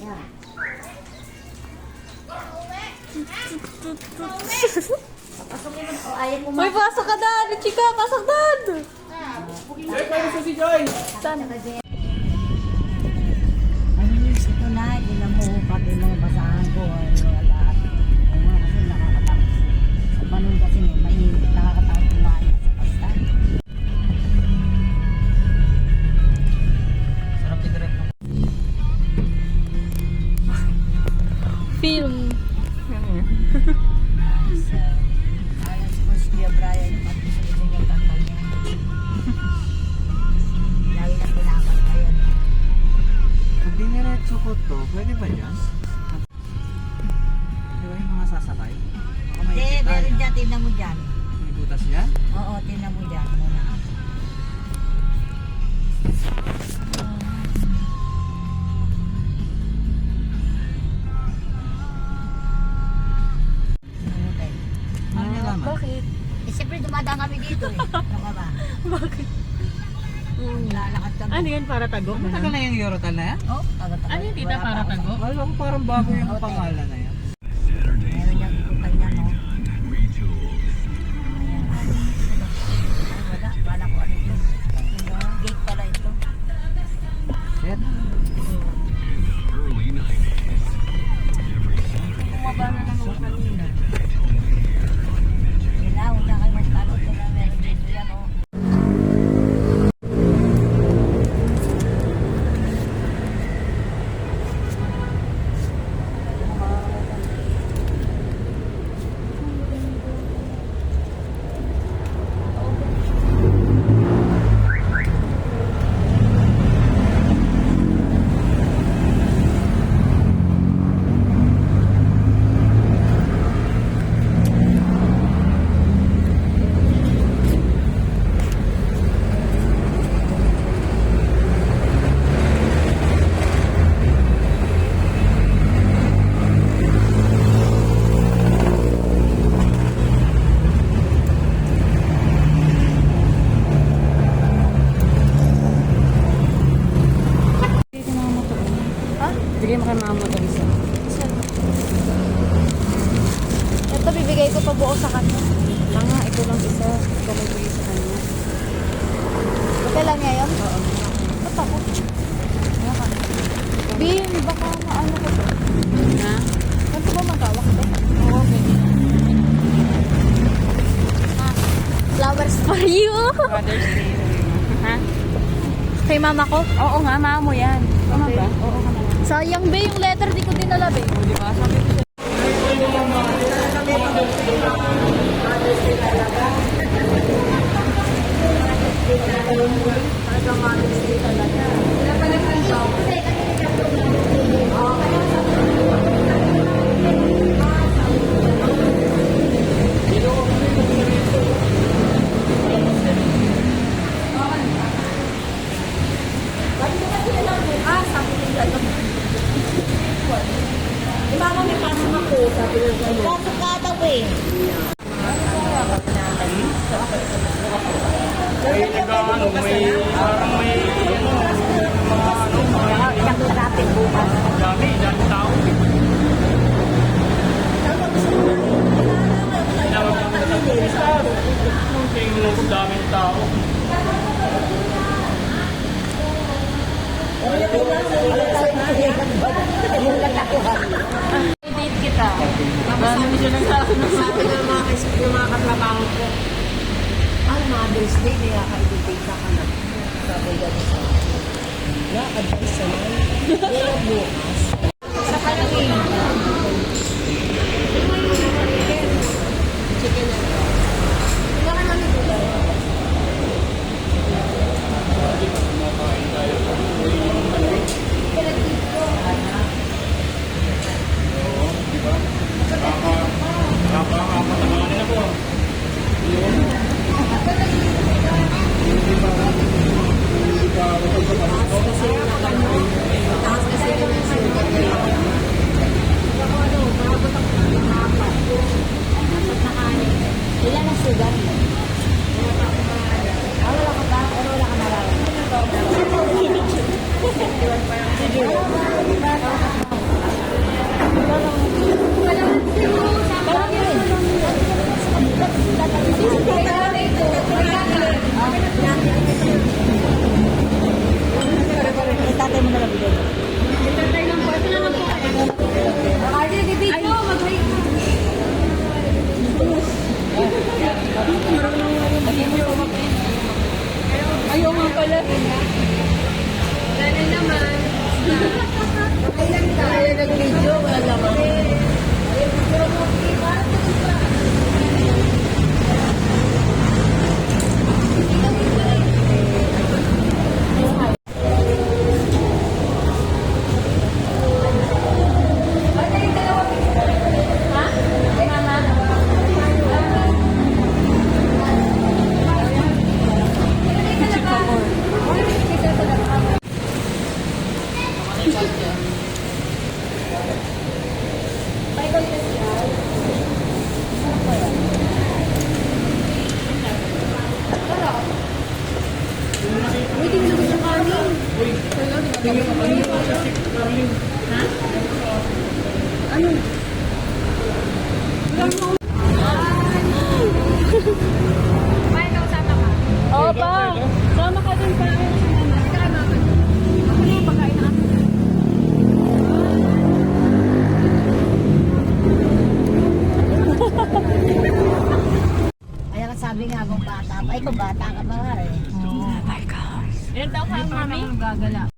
Yan. Pasukin mo. O, ayaw mo May pasok ka dad! Chika, pasok dad! Joy, paano sa si Joy? Saan? Ayos, ito na. Hindi na mo pati mga basahan ko. Ay, wala. Ay, mga kasi nakakatakot. Sa panahon kasi may nakakatakot kumain sa pastan. Sarap i-direct mo. Film. Nice. Ayos ko si Kuya Brian. Pati sa ito yung kanta niya. Lagi na pinakanta yan. Pag diniretso ko to, pwede ba yan? Di ba yung mga sasakay? Baka may Hindi, ikit meron tayo. dyan. Tingnan mo dyan. May butas yan? Oo, tingnan mo dyan muna. Okay. Ano niya laman? Bakit? Eh, siyempre dumadaan kami dito eh. Ano ka ba? Bakit? Lalakad kami. Ano yan, para tago? Matagal na yung Eurotal na yan? Oh, taga-taga. Ano yung tita, para tago? Wala ko parang bago yung Okay. pangalan na yan. Meron niyang ikutan niya, no? Ayan. Ay, wala. Wala ko ano ito. Gate pala ito. Shit. Bumaba na naman kanina. Wala, wala kayo magtalo. Ito na meron dito yan, oh. Bigay mo kay mga motorista. Ito, bibigay ko pa buo sa kanya. Tanga, ito lang isa. Ito may bigay sa kanya. Okay lang niya yun? Oo. Ba't ako? Bin, baka maano ko to. Ha? Ganito ba magkawak ito? Oo, pwede. Flowers for you! Father's Day. Ha? Kay mama ko? Oo nga, mama mo yan. Tama ba? Oo nga. Sayang ba yung letter? Di ko dinala ba? O, di ba? Sabi ko siya. Kaso ka daw eh. Nakarapin bukas. Date kita. Sabi siya ng sabi ng Sabi ng mga katrabaho ko, ay, Mother's Day, kaya ka-educate ka na. Sabi gano'n sa akin. Na-advise sa mga. Pero bukas. Sa kalangin. Chicken na ito. Hindi ka namin ito. Ilan ang sugar? Wala ka ba? Pero wala ka nararamdaman. Sige. Tatay mo na lang bigay. Ayaw nga pala. Kaya nag-video, wala naman. Oo pa. Sama ka din pa. Kaya ka sabi nga kung bata. Ay, kung bata ka ba eh. Ilan daw ka, mami?